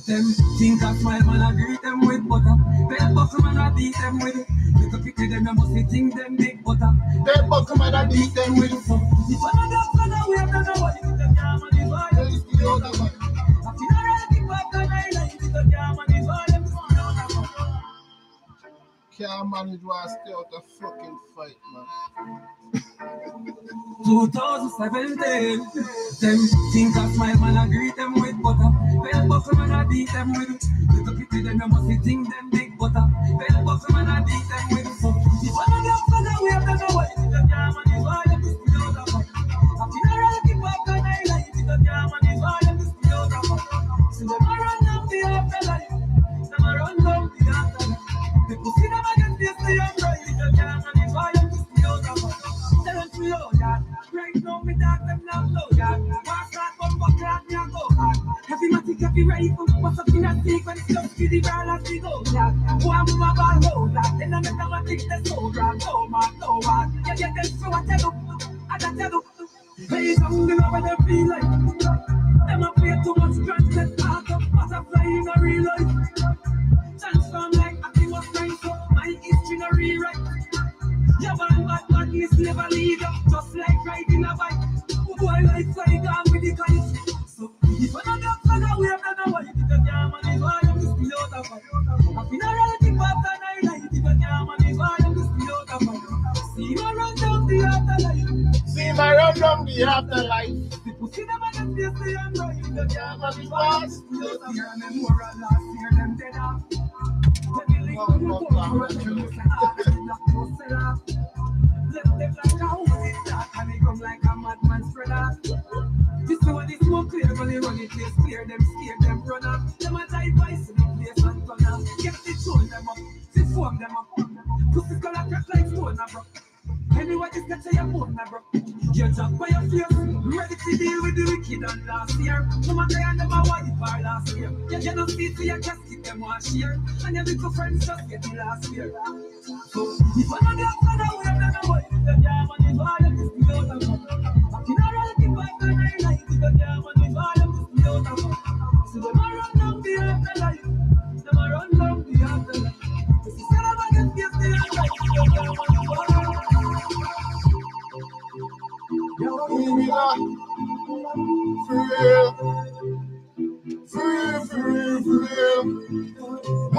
Them think I smile, man, I greet them with butter. Bell buckle, man, I beat them with it. Little pity them, you must be think them big butter. Bell buckle, man, I beat them with it. If I don't get further, we have to know what you think the jam and is all. There is the other one. I feel alright, people have done I like it, the jam and is all. Them is the other one. Can't manage to stay out a fucking fight, man. 2017. Them think I smile, man, I greet them with butter. Bell buckle, man, I beat them with it. Little pity them, you must be think them big butter. Bell buckle, man, I beat them with it. If I don't get further, we have to know what it is, the jam and is all. Them is the other one. I feel alright, people have done I like it, the jam and is all. Them is the other one. So them a run down the afterlife. Them a run down the afterlife. People see them against this, the right, the jam and is all. Them is the other one. Tell them to yo, yeah. Right now, me dog them now low, yeah. Walk out, bumbo clap, me a go hard. Heavy matic, heavy rifle, what's up in a sequence, just give the ball as we go, yeah. Boy, move a ball low, yeah. Then I make them a tick the soul, yeah. No man, no man. Yeah, yeah, that's so I tell you, I tell you. Hey, something over them feel like. Them a play too much grand, let's start up, butterfly in a real life. Transform like I was trying to, my history no rewrite. Yeah, man, badness never leave you, just like riding a bike. Boy, like fly down with the kite. So, if I don't get further, we have to know what you did, the jam and is why I'm just the other one. I've been a relative after night, like it, the jam and is why I'm just the other one. See my run down the afterlife. See my run down the afterlife. People see them against this, they am right, the jam and is why I'm just the other one. And them more and last year, them dead off. Let them like a house is dark and they come like a madman spread out. This is what they smoke clear when they run it place clear. Them scared, them run up. Them a die vice in the place and turn up. Get the tune them up, sit form them up. Pussy color crack like stone, bro. Anyway, this get to your phone, bro. You're just by your face, ready to deal with the wicked and last year. Some of them never want it for last year. You cannot see to your casket, them want share. And your little friends just get the last year. So, if I don't get further, we have to know what the jam and it's all of this the other one. I feel alright, people have done I like it, the jam and it's all of this the other one. So, them a run down the afterlife. Them a run down the afterlife. This is all of them get the afterlife. The jam and it's all of this. Free,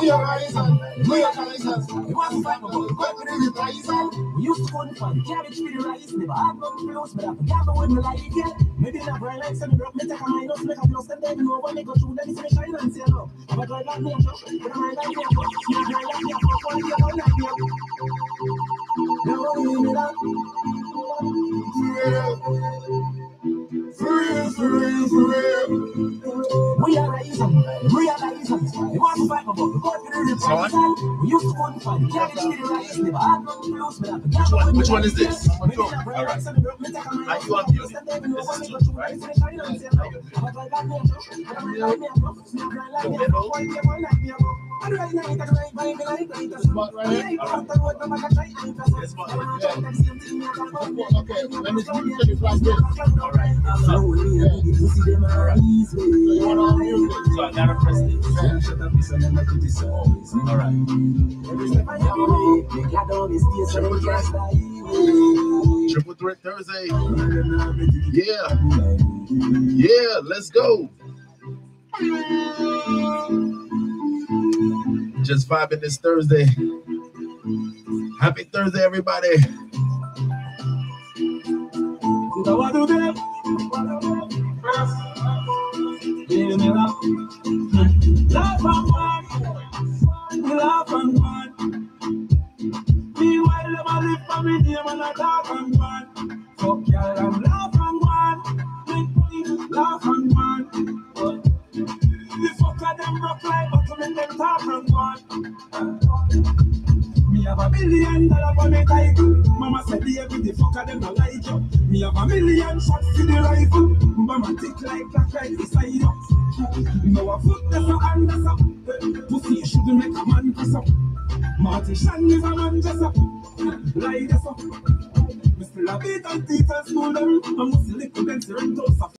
Realize us. It wasn't fight for gold, but we didn't rise up. We used to go and find cabbage for the rice. Never had no close, but I forgot the word me like it. Maybe not bright like semi drop. Me take a minus, make a plus, and then you know when they go through, then it's me shine and say no. But I got nature, but I like nature. Not bright like nature, but I like nature. Never give me that. For real. Realize us. It wasn't fight for gold, we got to the reprisal. We used to go and find cabbage for the rice. Never had no close, but I forgot the word me like it. Which one is this? Maybe not bright like semi drop. Me take a minus, Are you on music? and then you know when they go through, then it's me shine and say no. But I got nature, but I like nature. Not bright like nature, but I like nature. I like night, I like vibe, I like night. Spot right here. Okay, let me finish like this. Alright. You want all music? So I gotta press this. Alright. Triple Threat Thursday. Yeah, let's go. Just vibing this Thursday. Happy Thursday, everybody. Laugh and one. Meanwhile, them a live for me name and a talk and one. Fuck y'all and laugh and one. Laugh and one. The fucker them rock like but when them talk and one. Me have $1 million for me title. Mama said the fucker them a like you. Me have $1 million shots for the rifle. Mama tick like black right beside you. No a foot that's a hand that's up. Pussy you shouldn't make a man press up. Marty Shan is a man dress up. Lie that's up. Me still a beat and teeth and school them. I must lick with them to rent out.